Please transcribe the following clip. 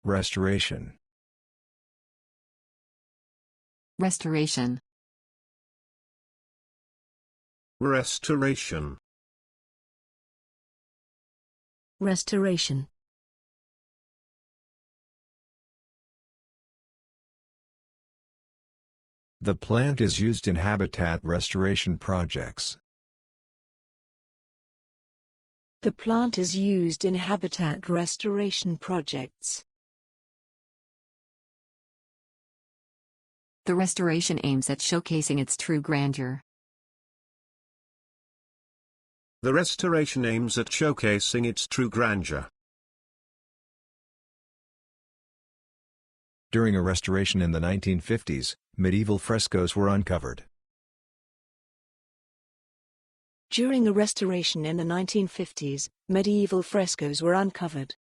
Restoration. Restoration. Restoration. Restoration. The plant is used in habitat restoration projects. The plant is used in habitat restoration projects. The restoration aims at showcasing its true grandeur. The restoration aims at showcasing its true grandeur. During a restoration in the 1950s, medieval frescoes were uncovered. During a restoration in the 1950s, medieval frescoes were uncovered.